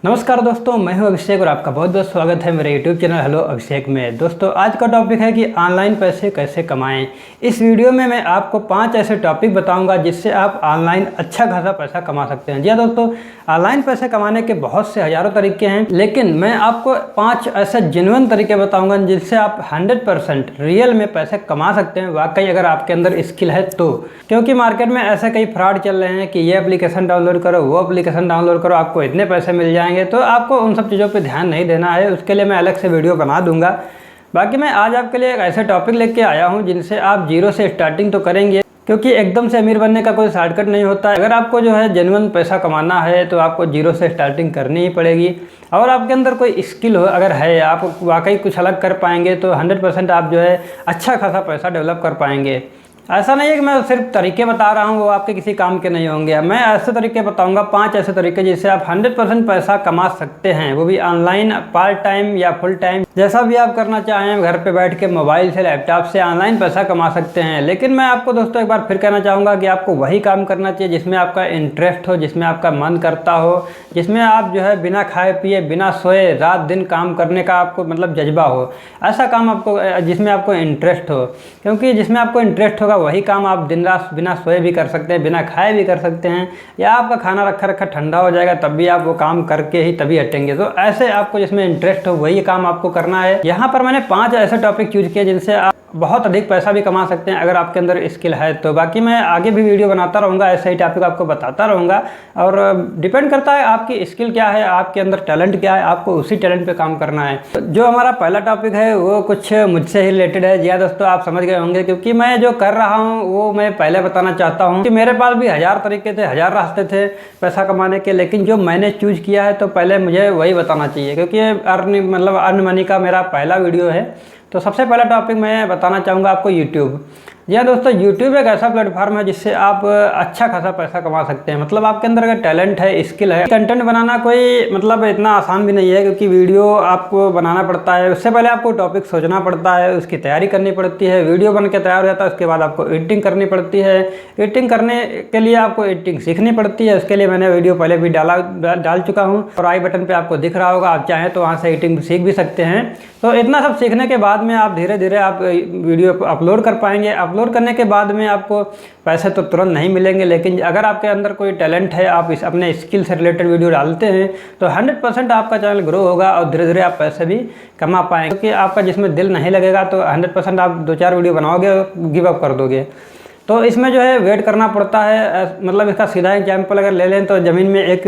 नमस्कार दोस्तों, मैं हूं अभिषेक और आपका बहुत बहुत स्वागत है मेरे YouTube चैनल हेलो अभिषेक में। दोस्तों, आज का टॉपिक है कि ऑनलाइन पैसे कैसे कमाएं। इस वीडियो में मैं आपको 5 ऐसे टॉपिक बताऊंगा जिससे आप ऑनलाइन अच्छा खासा पैसा कमा सकते हैं। जी हाँ दोस्तों, ऑनलाइन पैसे कमाने के बहुत से हज़ारों तरीके हैं, लेकिन मैं आपको 5 ऐसे जेन्युइन तरीके बताऊँगा जिससे आप 100% रियल में पैसे कमा सकते हैं, वाकई अगर आपके अंदर स्किल है तो। क्योंकि मार्केट में ऐसे कई फ्रॉड चल रहे हैं कि ये एप्लीकेशन डाउनलोड करो, वो एप्लीकेशन डाउनलोड करो, आपको इतने पैसे मिल जाएंगे। तो आपको उन सब चीज़ों पे ध्यान नहीं देना है, उसके लिए मैं अलग से वीडियो बना दूंगा। बाकी मैं आज आपके लिए एक ऐसे टॉपिक लेके आया हूं जिनसे आप जीरो से स्टार्टिंग तो करेंगे, क्योंकि एकदम से अमीर बनने का कोई शॉर्टकट नहीं होता है। अगर आपको जो है जेन्युइन पैसा कमाना है तो आपको जीरो से स्टार्टिंग करनी ही पड़ेगी। और आपके अंदर कोई स्किल हो अगर है, आप वाकई कुछ अलग कर पाएंगे तो 100% आप जो है अच्छा खासा पैसा डेवलप कर पाएंगे। ऐसा नहीं है कि मैं सिर्फ तरीके बता रहा हूँ वो आपके किसी काम के नहीं होंगे। मैं ऐसे तरीके बताऊंगा, 5 ऐसे तरीके जिससे आप 100% पैसा कमा सकते हैं, वो भी ऑनलाइन, पार्ट टाइम या फुल टाइम, जैसा भी आप करना चाहें। घर पे बैठ के मोबाइल से, लैपटॉप से ऑनलाइन पैसा कमा सकते हैं। लेकिन मैं आपको दोस्तों एक बार फिर कहना चाहूँगा कि आपको वही काम करना चाहिए जिसमें आपका इंटरेस्ट हो, जिसमें आपका मन करता हो, जिसमें आप जो है बिना खाए पिए, बिना सोए रात दिन काम करने का आपको मतलब जज्बा हो। ऐसा काम आपको जिसमें आपको इंटरेस्ट हो, क्योंकि जिसमें आपको इंटरेस्ट होगा वही काम आप दिन रात बिना सोए भी कर सकते हैं, बिना खाए भी कर सकते हैं, या आपका खाना रखा रखा ठंडा हो जाएगा तब भी आप वो काम करके ही तभी हटेंगे। तो ऐसे आपको जिसमें इंटरेस्ट हो वही काम आपको करना है। यहाँ पर मैंने 5 ऐसे टॉपिक चूज किए जिनसे आप बहुत अधिक पैसा भी कमा सकते हैं अगर आपके अंदर स्किल है तो। बाकी मैं आगे भी वीडियो बनाता रहूँगा, ऐसे ही टॉपिक आपको बताता रहूँगा। और डिपेंड करता है आपकी स्किल क्या है, आपके अंदर टैलेंट क्या है, आपको उसी टैलेंट पे काम करना है। जो हमारा पहला टॉपिक है वो कुछ मुझसे ही रिलेटेड है। जी हाँ दोस्तों, आप समझ गए होंगे, क्योंकि मैं जो कर रहा हूँ वो मैं पहले बताना चाहता हूँ कि मेरे पास भी 1000 तरीके थे, 1000 रास्ते थे पैसा कमाने के, लेकिन जो मैंने चूज किया है तो पहले मुझे वही बताना चाहिए, क्योंकि अर्न मनी का मेरा पहला वीडियो है। तो सबसे पहला टॉपिक मैं बताना चाहूँगा आपको यूट्यूब। जी हाँ दोस्तों, यूट्यूब एक ऐसा प्लेटफॉर्म है जिससे आप अच्छा खासा पैसा कमा सकते हैं। मतलब आपके अंदर अगर टैलेंट है, स्किल है। कंटेंट बनाना कोई मतलब इतना आसान भी नहीं है, क्योंकि वीडियो आपको बनाना पड़ता है, उससे पहले आपको टॉपिक सोचना पड़ता है, उसकी तैयारी करनी पड़ती है। वीडियो बन के तैयार हो जाता है, उसके बाद आपको एडिटिंग करनी पड़ती है। एडिटिंग करने के लिए आपको एडिटिंग सीखनी पड़ती है, उसके लिए मैंने वीडियो पहले भी डाल चुका हूँ और आई बटन पर आपको दिख रहा होगा। आप चाहें तो वहाँ से एडिटिंग सीख भी सकते हैं। तो इतना सब सीखने के बाद में आप धीरे धीरे आप वीडियो अपलोड कर पाएंगे। अपलोड करने के बाद में आपको पैसे तो तुरंत नहीं मिलेंगे, लेकिन अगर आपके अंदर कोई टैलेंट है, आप इस अपने स्किल से रिलेटेड वीडियो डालते हैं तो 100% आपका चैनल ग्रो होगा और धीरे धीरे आप पैसे भी कमा पाएंगे। क्योंकि आपका जिसमें दिल नहीं लगेगा तो 100% आप 2-4 वीडियो बनाओगे और गिव अप कर दोगे। तो इसमें जो है वेट करना पड़ता है। मतलब इसका सीधा एग्जाम्पल अगर ले लें तो ज़मीन में एक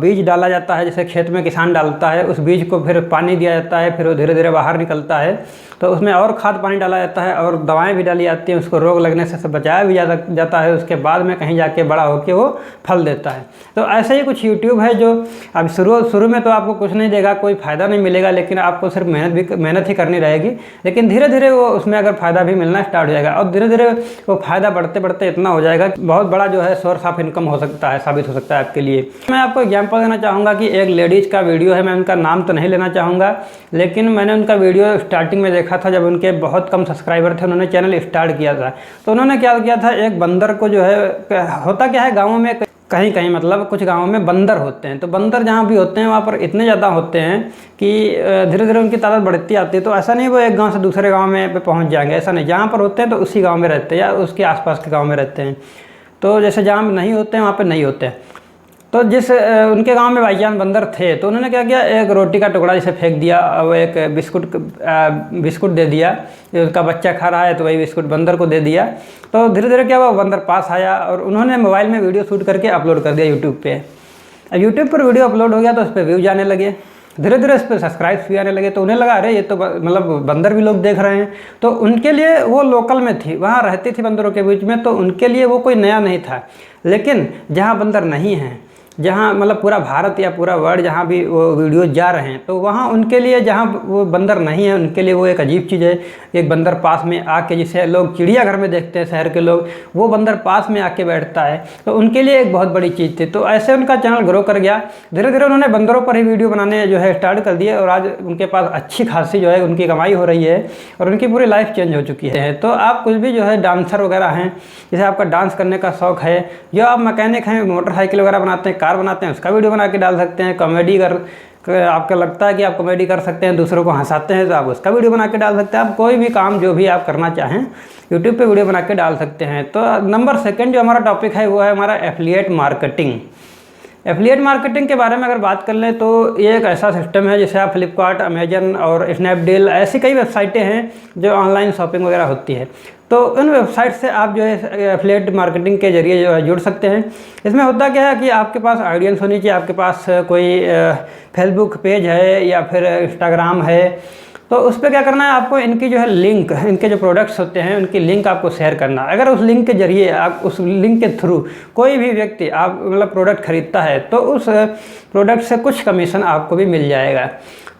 बीज डाला जाता है, जैसे खेत में किसान डालता है, उस बीज को फिर पानी दिया जाता है, फिर वो धीरे धीरे बाहर निकलता है। तो उसमें और खाद पानी डाला जाता है और दवाएं भी डाली जाती हैं, उसको रोग लगने से बचाया भी जाता है। उसके बाद में कहीं जाके बड़ा होकर वो फल देता है। तो ऐसे ही कुछ यूट्यूब है जो अब शुरू में तो आपको कुछ नहीं देगा, कोई फ़ायदा नहीं मिलेगा, लेकिन आपको सिर्फ मेहनत ही करनी रहेगी। लेकिन धीरे धीरे वो उसमें अगर फ़ायदा भी मिलना स्टार्ट हो जाएगा और धीरे धीरे वो फ़ायदा बढ़ते बढ़ते इतना हो जाएगा कि बहुत बड़ा जो है सोर्स ऑफ इनकम हो सकता है, साबित हो सकता है आपके लिए। मैं आपको एग्जांपल देना चाहूँगा कि एक लेडीज़ का वीडियो है, मैं उनका नाम तो नहीं लेना चाहूँगा, लेकिन मैंने उनका वीडियो स्टार्टिंग में देखा था जब उनके बहुत कम सब्सक्राइबर थे। उन्होंने चैनल स्टार्ट किया था, तो उन्होंने क्या किया था, एक बंदर को जो है, होता क्या है गाँवों में कहीं कहीं मतलब कुछ गाँवों में बंदर होते हैं, तो बंदर जहाँ भी होते हैं वहाँ पर इतने ज़्यादा होते हैं कि धीरे धीरे उनकी तादाद बढ़ती आती है। तो ऐसा नहीं वो एक गांव से दूसरे गांव में पे पहुँच जाएंगे, ऐसा नहीं। जहाँ पर होते हैं तो उसी गांव में रहते हैं या उसके आसपास के गांव में रहते हैं। तो जैसे जहाँ नहीं होते हैं वहाँ पर नहीं होते हैं। तो जिस उनके गांव में भाईजान बंदर थे, तो उन्होंने क्या किया, एक रोटी का टुकड़ा जैसे फेंक दिया, वो एक बिस्कुट दे दिया। उसका बच्चा खा रहा है तो वही बिस्कुट बंदर को दे दिया। तो धीरे धीरे क्या हुआ, बंदर पास आया और उन्होंने मोबाइल में वीडियो शूट करके अपलोड कर दिया यूट्यूब पे। अब यूट्यूब पर वीडियो अपलोड हो गया तो उस पर व्यूज आने लगे, धीरे धीरे इस पर सब्सक्राइब भी आने लगे। तो उन्हें लगा अरे ये तो मतलब बंदर भी लोग देख रहे हैं। तो उनके लिए वो लोकल में थी, वहाँ रहती थी बंदरों के बीच में, तो उनके लिए वो कोई नया नहीं था। लेकिन जहाँ बंदर नहीं हैं, जहाँ मतलब पूरा भारत या पूरा वर्ल्ड जहाँ भी वो वीडियो जा रहे हैं, तो वहाँ उनके लिए जहाँ वो बंदर नहीं है उनके लिए वो एक अजीब चीज़ है। एक बंदर पास में आके, जिसे लोग चिड़ियाघर में देखते हैं शहर के लोग, वो बंदर पास में आके बैठता है, तो उनके लिए एक बहुत बड़ी चीज़ थी। तो ऐसे उनका चैनल ग्रो कर गया। धीरे धीरे उन्होंने बंदरों पर ही वीडियो बनाने जो है स्टार्ट कर दिए और आज उनके पास अच्छी खासी जो है उनकी कमाई हो रही है और उनकी पूरी लाइफ चेंज हो चुकी है। तो आप कुछ भी जो है डांसर वगैरह हैं, जैसे आपका डांस करने का शौक़ है, या आप मैकेनिक हैं, मोटरसाइकिल वगैरह बनाते हैं, स्टार बनाते हैं उसका वीडियो बना के डाल सकते हैं। कॉमेडी आपको लगता है कि आप कॉमेडी कर सकते हैं, दूसरों को हंसाते हैं, तो आप उसका वीडियो बना के डाल सकते हैं। आप कोई भी काम जो भी आप करना चाहें यूट्यूब पे वीडियो बना के डाल सकते हैं। तो नंबर 2 जो हमारा टॉपिक है वो है हमारा एफिलिएट मार्केटिंग। एफिलिएट मार्केटिंग के बारे में अगर बात कर लें तो ये एक ऐसा सिस्टम है जैसे आप फ्लिपकार्ट, अमेजन और स्नैपडील ऐसी कई वेबसाइटें हैं जो ऑनलाइन शॉपिंग वगैरह होती है। तो उन वेबसाइट से आप जो है एफिलिएट मार्केटिंग के जरिए जो है जुड़ सकते हैं। इसमें होता क्या है कि आपके पास ऑडियंस होनी चाहिए, आपके पास कोई फेसबुक पेज है या फिर इंस्टाग्राम है, तो उस पर क्या करना है आपको इनकी जो है लिंक, इनके जो प्रोडक्ट्स होते हैं उनकी लिंक आपको शेयर करना है। अगर उस लिंक के जरिए आप उस लिंक के थ्रू कोई भी व्यक्ति आप मतलब प्रोडक्ट खरीदता है तो उस प्रोडक्ट से कुछ कमीशन आपको भी मिल जाएगा।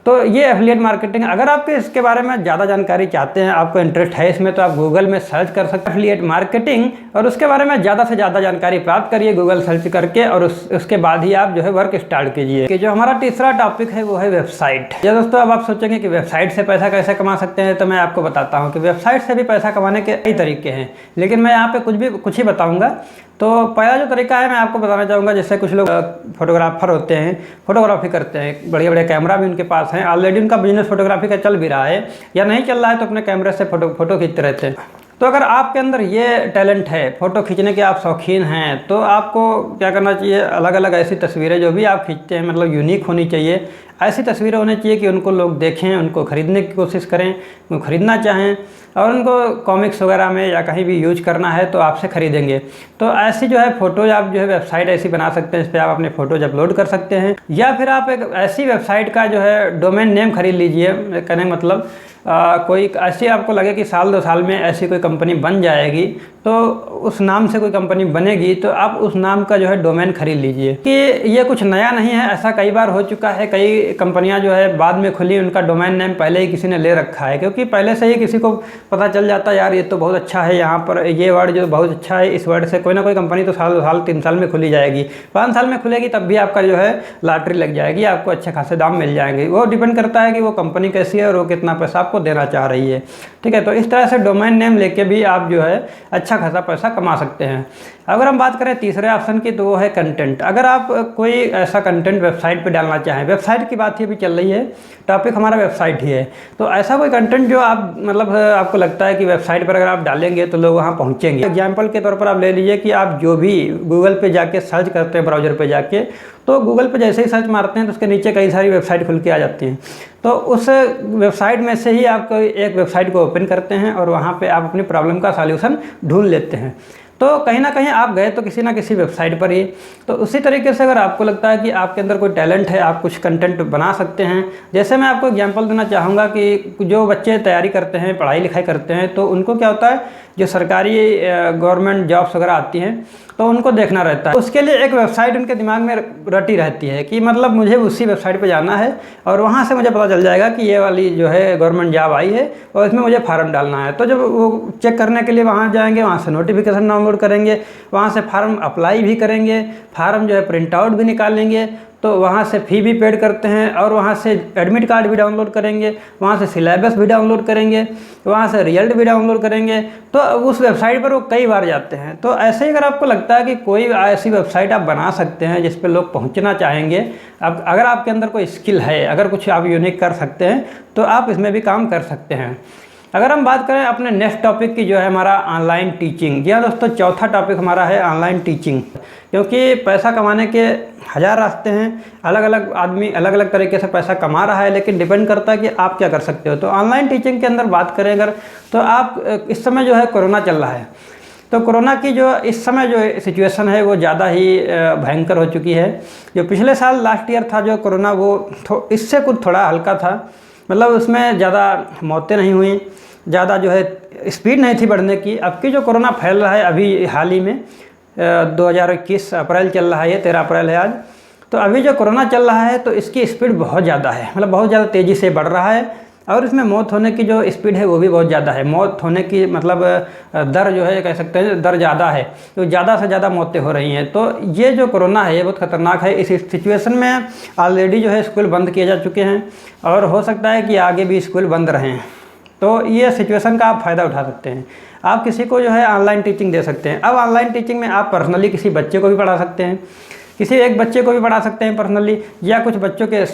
तो ये एफिलिएट मार्केटिंग, अगर आप इसके बारे में ज़्यादा जानकारी चाहते हैं, आपको इंटरेस्ट है इसमें, तो आप गूगल में सर्च कर सकते हैं एफिलिएट मार्केटिंग और उसके बारे में ज़्यादा से ज़्यादा जानकारी प्राप्त करिए गूगल सर्च करके और उसके बाद ही आप जो है वर्क स्टार्ट कीजिए। कि जो हमारा तीसरा टॉपिक है वो है वेबसाइट। या दोस्तों अब आप सोचेंगे कि वेबसाइट से पैसा कैसे कमा सकते हैं, तो मैं आपको बताता हूँ कि वेबसाइट से भी पैसा कमाने के कई तरीके हैं, लेकिन मैं यहाँ पे कुछ ही बताऊँगा। तो पहला जो तरीका है मैं आपको बताना चाहूँगा, जैसे कुछ लोग फोटोग्राफर होते हैं, फोटोग्राफी करते हैं, बढ़िया बढ़िया कैमरा भी उनके पास हैं, ऑलरेडी उनका बिजनेस फोटोग्राफी का चल भी रहा है या नहीं चल रहा है तो अपने कैमरे से फ़ोटो खींचते रहते हैं। तो अगर आपके अंदर ये टैलेंट है, फ़ोटो खींचने के आप शौकीन हैं, तो आपको क्या करना चाहिए, अलग अलग ऐसी तस्वीरें जो भी आप खींचते हैं मतलब यूनिक होनी चाहिए, ऐसी तस्वीरें होनी चाहिए कि उनको लोग देखें, उनको ख़रीदने की कोशिश करें, उनको ख़रीदना चाहें और उनको कॉमिक्स वगैरह में या कहीं भी यूज करना है तो आपसे ख़रीदेंगे। तो ऐसी जो है फ़ोटोज़ आप जो है वेबसाइट ऐसी बना सकते हैं, इस पर आप अपने फ़ोटोज़ अपलोड कर सकते हैं। या फिर आप एक ऐसी वेबसाइट का जो है डोमेन नेम खरीद लीजिए। कहने मतलब कोई ऐसी आपको लगे कि साल 2 साल में ऐसी कोई कंपनी बन जाएगी, तो उस नाम से कोई कंपनी बनेगी, तो आप उस नाम का जो है डोमेन खरीद लीजिए। कि ये कुछ नया नहीं है, ऐसा कई बार हो चुका है। कई कंपनियां जो है बाद में खुली, उनका डोमेन नेम पहले ही किसी ने ले रखा है, क्योंकि पहले से ही किसी को पता चल जाता है यार ये तो बहुत अच्छा है, यहाँ पर ये वर्ड जो बहुत अच्छा है, इस वर्ड से कोई ना कोई कंपनी तो साल 2 साल 3 साल में खुली जाएगी, 5 साल में खुलेगी, तब भी आपका जो है लॉटरी लग जाएगी, आपको अच्छे खासे दाम मिल जाएंगे। वो डिपेंड करता है कि वो कंपनी कैसी है और वो कितना पैसा आपको देना चाह रही है। ठीक है, तो इस तरह से डोमेन नेम लेके भी आप जो है अच्छा खासा पैसा कमा सकते हैं। अगर हम बात करें तीसरे ऑप्शन की, तो वो है कंटेंट। अगर आप कोई ऐसा कंटेंट वेबसाइट पे डालना चाहें, वेबसाइट की बात ही अभी चल रही है, टॉपिक हमारा वेबसाइट ही है, तो ऐसा कोई कंटेंट जो आप मतलब आपको लगता है कि वेबसाइट पर अगर आप डालेंगे तो लोग वहाँ पहुँचेंगे। एग्जाम्पल के तौर पर आप ले लीजिए कि आप जो भी गूगल पे जाके सर्च करते हैं, ब्राउज़र पे जाके, तो गूगल पे जैसे ही सर्च मारते हैं तो उसके नीचे कई सारी वेबसाइट खुल के आ जाती हैं। तो उस वेबसाइट में से ही आप एक वेबसाइट को ओपन करते हैं और वहाँ पे आप अपनी प्रॉब्लम का सॉल्यूशन ढूंढ लेते हैं। तो कहीं ना कहीं आप गए तो किसी ना किसी वेबसाइट पर ही। तो उसी तरीके से अगर आपको लगता है कि आपके अंदर कोई टैलेंट है, आप कुछ कंटेंट बना सकते हैं। जैसे मैं आपको एग्जांपल देना चाहूँगा कि जो बच्चे तैयारी करते हैं, पढ़ाई लिखाई करते हैं, तो उनको क्या होता है, जो सरकारी गवर्नमेंट जॉब्स वगैरह आती हैं तो उनको देखना रहता है। उसके लिए एक वेबसाइट उनके दिमाग में रटी रहती है कि मतलब मुझे उसी वेबसाइट पे जाना है और वहाँ से मुझे पता चल जाएगा कि ये वाली जो है गवर्नमेंट जॉब आई है और इसमें मुझे फार्म डालना है। तो जब वो चेक करने के लिए वहाँ जाएंगे, वहाँ से नोटिफिकेशन डाउनलोड करेंगे, वहाँ से फार्म अप्लाई भी करेंगे, फार्म जो है प्रिंट आउट भी निकालेंगे, तो वहाँ से फ़ी भी पेड करते हैं और वहाँ से एडमिट कार्ड भी डाउनलोड करेंगे, वहाँ से सिलेबस भी डाउनलोड करेंगे, वहाँ से रिजल्ट भी डाउनलोड करेंगे। तो उस वेबसाइट पर वो कई बार जाते हैं। तो ऐसे ही अगर आपको लगता है कि कोई ऐसी वेबसाइट आप बना सकते हैं जिस पे लोग पहुँचना चाहेंगे, अब अगर आपके अंदर कोई स्किल है, अगर कुछ आप यूनिक कर सकते हैं, तो आप इसमें भी काम कर सकते हैं। अगर हम बात करें अपने नेक्स्ट टॉपिक की, जो है हमारा ऑनलाइन टीचिंग। जी हाँ दोस्तों, चौथा टॉपिक हमारा है ऑनलाइन टीचिंग। क्योंकि पैसा कमाने के 1000 रास्ते हैं, अलग अलग आदमी अलग अलग तरीके से पैसा कमा रहा है, लेकिन डिपेंड करता है कि आप क्या कर सकते हो। तो ऑनलाइन टीचिंग के अंदर बात करें अगर, तो आप इस समय जो है कोरोना चल रहा है, तो कोरोना की जो इस समय जो सिचुएशन है वो ज़्यादा ही भयंकर हो चुकी है। जो पिछले साल लास्ट ईयर था जो कोरोना, वो इससे कुछ थोड़ा हल्का था, मतलब उसमें ज़्यादा मौतें नहीं हुई, ज़्यादा जो है स्पीड नहीं थी बढ़ने की। अब की जो कोरोना फैल रहा है अभी हाल ही में 2021 अप्रैल चल रहा है, ये 13 अप्रैल है आज। तो अभी जो कोरोना चल रहा है तो इसकी स्पीड बहुत ज़्यादा है, मतलब बहुत ज़्यादा तेज़ी से बढ़ रहा है और इसमें मौत होने की जो स्पीड है वो भी बहुत ज़्यादा है। मौत होने की मतलब दर जो है, कह सकते हैं दर ज़्यादा है, तो ज़्यादा से ज़्यादा मौतें हो रही हैं। तो ये जो कोरोना है ये बहुत ख़तरनाक है। इस सिचुएशन में ऑलरेडी जो है स्कूल बंद किए जा चुके हैं और हो सकता है कि आगे भी स्कूल बंद रहें। तो ये सिचुएशन का आप फ़ायदा उठा सकते हैं, आप किसी को जो है ऑनलाइन टीचिंग दे सकते हैं। अब ऑनलाइन टीचिंग में आप पर्सनली किसी बच्चे को भी पढ़ा सकते हैं, किसी एक बच्चे को भी पढ़ा सकते हैं पर्सनली, या कुछ बच्चों के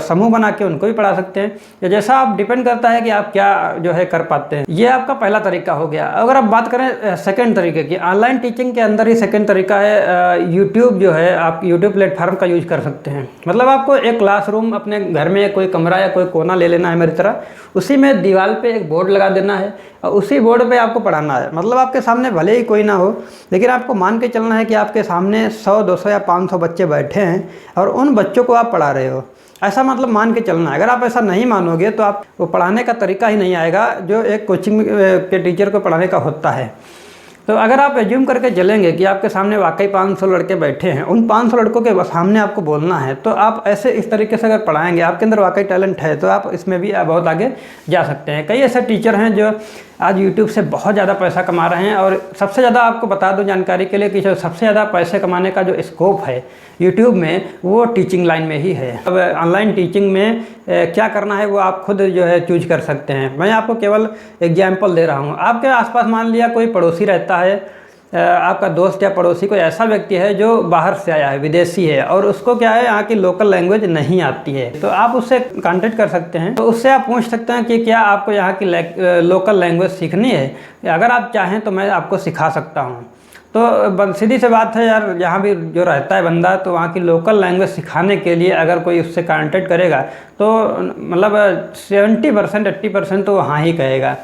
समूह बना के उनको भी पढ़ा सकते हैं, या जैसा आप डिपेंड करता है कि आप क्या जो है कर पाते हैं। ये आपका पहला तरीका हो गया। अगर आप बात करें सेकंड तरीके की, ऑनलाइन टीचिंग के अंदर ही सेकंड तरीका है यूट्यूब जो है, आप यूट्यूब प्लेटफॉर्म का यूज कर सकते हैं। मतलब आपको एक क्लासरूम अपने घर में कोई कमरा या कोई कोना ले लेना है मेरी तरह, उसी में दीवार पे एक बोर्ड लगा देना है और उसी बोर्ड पे आपको पढ़ाना है। मतलब आपके सामने भले ही कोई ना हो, लेकिन आपको मान के चलना है कि आपके सामने 100, 200 या 500 बच्चे बैठे हैं और उन बच्चों को आप पढ़ा रहे हो, ऐसा मतलब मान के चलना है। अगर आप ऐसा नहीं मानोगे तो आप वो पढ़ाने का तरीका ही नहीं आएगा जो एक कोचिंग के टीचर को पढ़ाने का होता है। तो अगर आप एज्यूम करके चलेंगे कि आपके सामने वाकई 500 लड़के बैठे हैं, उन 500 लड़कों के सामने आपको बोलना है, तो आप ऐसे इस तरीके से अगर पढ़ाएंगे, आपके अंदर वाकई टैलेंट है, तो आप इसमें भी बहुत आगे जा सकते हैं। कई ऐसे टीचर हैं जो आज यूट्यूब से बहुत ज़्यादा पैसा कमा रहे हैं, और सबसे ज़्यादा आपको बता दूं जानकारी के लिए कि जो सबसे ज़्यादा पैसे कमाने का जो स्कोप है यूट्यूब में, वो टीचिंग लाइन में ही है। अब ऑनलाइन टीचिंग में क्या करना है वो आप खुद जो है चूज कर सकते हैं। मैं आपको केवल एग्जाम्पल दे रहा हूँ। आपके आसपास मान लिया कोई पड़ोसी रहता है, आपका दोस्त या पड़ोसी कोई ऐसा व्यक्ति है जो बाहर से आया है, विदेशी है, और उसको क्या है यहाँ की लोकल लैंग्वेज नहीं आती है, तो आप उससे कांटेक्ट कर सकते हैं। तो उससे आप पूछ सकते हैं कि क्या आपको यहाँ की लोकल लैंग्वेज सीखनी है, अगर आप चाहें तो मैं आपको सिखा सकता हूँ। तो सीधी सी बात है यार, यहाँ भी जो रहता है बंदा, तो वहाँ की लोकल लैंग्वेज सिखाने के लिए अगर कोई उससे कांटेक्ट करेगा तो मतलब 70% 80% तो वहाँ ही कहेगा।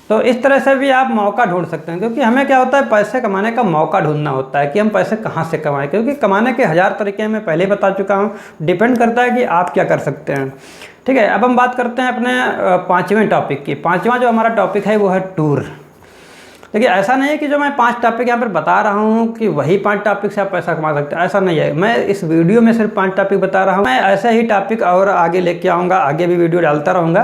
तो इस तरह से भी आप मौका ढूंढ सकते हैं, क्योंकि हमें क्या होता है, पैसे कमाने का मौका ढूंढना होता है कि हम पैसे कहाँ से कमाएं, क्योंकि कमाने के 1000 तरीके मैं पहले बता चुका हूँ। डिपेंड करता है कि आप क्या कर सकते हैं। ठीक है, अब हम बात करते हैं अपने 5वें टॉपिक की। 5वां जो हमारा टॉपिक है वो है टूर। देखिए, ऐसा नहीं है कि जो मैं 5 टॉपिक यहाँ पर बता रहा हूँ कि वही 5 टॉपिक से आप पैसा कमा सकते हैं, ऐसा नहीं है। मैं इस वीडियो में सिर्फ 5 टॉपिक बता रहा हूँ। मैं ऐसे ही टॉपिक और आगे लेके आऊँगा, आगे भी वीडियो डालता रहूँगा।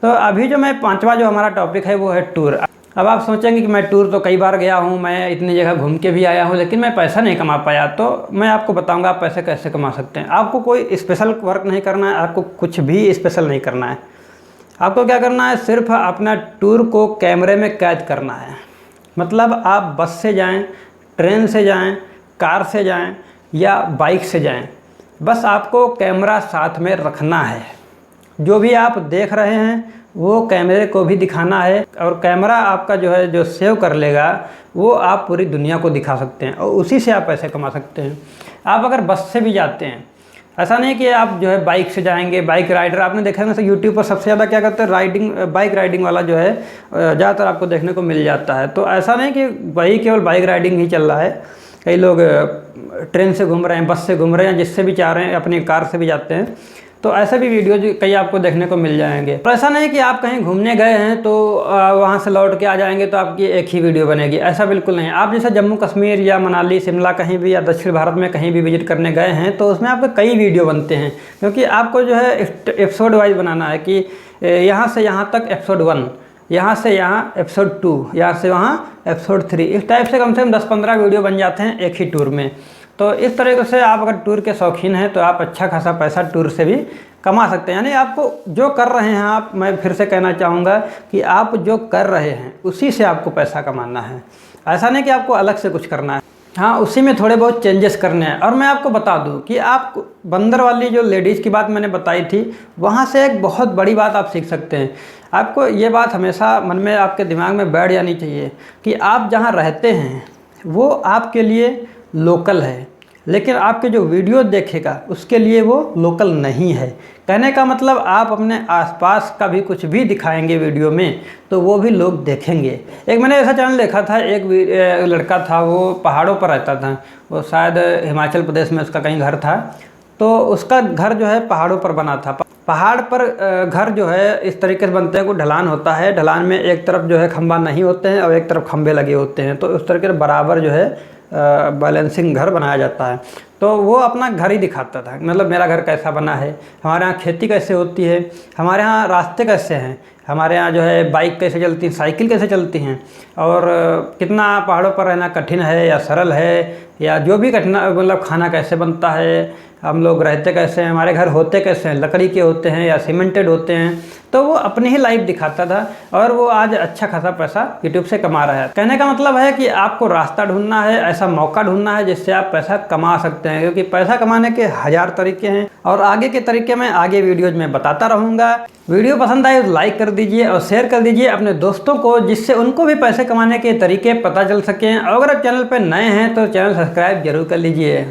तो अभी जो मैं 5वां जो हमारा टॉपिक है वो है टूर। अब आप सोचेंगे कि मैं टूर तो कई बार गया हूँ, मैं इतनी जगह घूम के भी आया हूँ, लेकिन मैं पैसा नहीं कमा पाया। तो मैं आपको बताऊँगा आप पैसे कैसे कमा सकते हैं। आपको कोई स्पेशल वर्क नहीं करना है, आपको कुछ भी स्पेशल नहीं करना है। आपको क्या करना है, सिर्फ अपना टूर को कैमरे में कैद करना है। मतलब आप बस से जाएं, ट्रेन से जाएं, कार से जाएं या बाइक से जाएं, बस आपको कैमरा साथ में रखना है। जो भी आप देख रहे हैं वो कैमरे को भी दिखाना है, और कैमरा आपका जो है जो सेव कर लेगा वो आप पूरी दुनिया को दिखा सकते हैं, और उसी से आप पैसे कमा सकते हैं। आप अगर बस से भी जाते हैं, ऐसा नहीं कि आप जो है बाइक से जाएंगे। बाइक राइडर आपने देखा है ना, यूट्यूब पर सबसे ज़्यादा क्या करते हैं, बाइक राइडिंग वाला जो है ज़्यादातर आपको देखने को मिल जाता है। तो ऐसा नहीं कि वही केवल बाइक राइडिंग ही चल रहा है, कई लोग ट्रेन से घूम रहे हैं, बस से घूम रहे हैं, जिससे भी चाह रहे हैं अपनी कार से भी जाते हैं। तो ऐसे भी वीडियो जो कई आपको देखने को मिल जाएंगे। तो ऐसा नहीं कि आप कहीं घूमने गए हैं तो वहाँ से लौट के आ जाएंगे तो आपकी एक ही वीडियो बनेगी, ऐसा बिल्कुल नहीं। आप जैसे जम्मू कश्मीर या मनाली, शिमला कहीं भी, या दक्षिण भारत में कहीं भी विजिट करने गए हैं तो उसमें आपके कई वीडियो बनते हैं, क्योंकि आपको जो है एपिसोड वाइज बनाना है कि यहाँ से यहाँ तक एपिसोड 1, यहाँ से यहाँ एपिसोड 2, यहाँ से वहाँ एपिसोड 3, इस टाइप से कम 10-15 वीडियो बन जाते हैं एक ही टूर में। तो इस तरीके से आप अगर टूर के शौकीन हैं तो आप अच्छा खासा पैसा टूर से भी कमा सकते हैं। यानी आपको जो कर रहे हैं आप, मैं फिर से कहना चाहूँगा कि आप जो कर रहे हैं उसी से आपको पैसा कमाना है। ऐसा नहीं कि आपको अलग से कुछ करना है, हाँ उसी में थोड़े बहुत चेंजेस करने हैं। और मैं आपको बता दूं कि आप बंदर वाली जो लेडीज़ की बात मैंने बताई थी, वहाँ से एक बहुत बड़ी बात आप सीख सकते हैं। आपको ये बात हमेशा मन में आपके दिमाग में बैठ जानी चाहिए कि आप जहाँ रहते हैं वो आपके लिए लोकल है, लेकिन आपके जो वीडियो देखेगा उसके लिए वो लोकल नहीं है। कहने का मतलब आप अपने आसपास का भी कुछ भी दिखाएंगे वीडियो में तो वो भी लोग देखेंगे। एक मैंने ऐसा चैनल देखा था, एक लड़का था, वो पहाड़ों पर रहता था, वो शायद हिमाचल प्रदेश में उसका कहीं घर था। तो उसका घर जो है पहाड़ों पर बना था। पहाड़ पर घर जो है इस तरीके से बनते हैं, कोई ढलान होता है, ढलान में एक तरफ जो है खंबा नहीं होते हैं और एक तरफ खंबे लगे होते हैं, तो उस तरीके से बराबर जो है बैलेंसिंग घर बनाया जाता है। तो वो अपना घर ही दिखाता था, मतलब मेरा घर कैसा बना है, हमारे यहाँ खेती कैसे होती है, हमारे यहाँ रास्ते कैसे हैं, हमारे यहाँ जो है बाइक कैसे चलती है, साइकिल कैसे चलती हैं, और कितना पहाड़ों पर रहना कठिन है या सरल है, या जो भी कठिन मतलब खाना कैसे बनता है, हम लोग रहते कैसे हैं, हमारे घर होते कैसे हैं, लकड़ी के होते हैं या सीमेंटेड होते हैं। तो वो अपनी ही लाइफ दिखाता था और वो आज अच्छा खासा पैसा यूट्यूब से कमा रहा है। कहने का मतलब है कि आपको रास्ता ढूंढना है, ऐसा मौका ढूंढना है जिससे आप पैसा कमा सकते हैं, क्योंकि पैसा कमाने के 1000 तरीके हैं और आगे के तरीके मैं आगे वीडियोज में बताता रहूँगा। वीडियो पसंद आए तो लाइक कर दीजिए और शेयर कर दीजिए अपने दोस्तों को, जिससे उनको भी पैसे कमाने के तरीके पता चल सकें। और अगर आप चैनल पर नए हैं तो चैनल सब्सक्राइब जरूर कर लीजिए।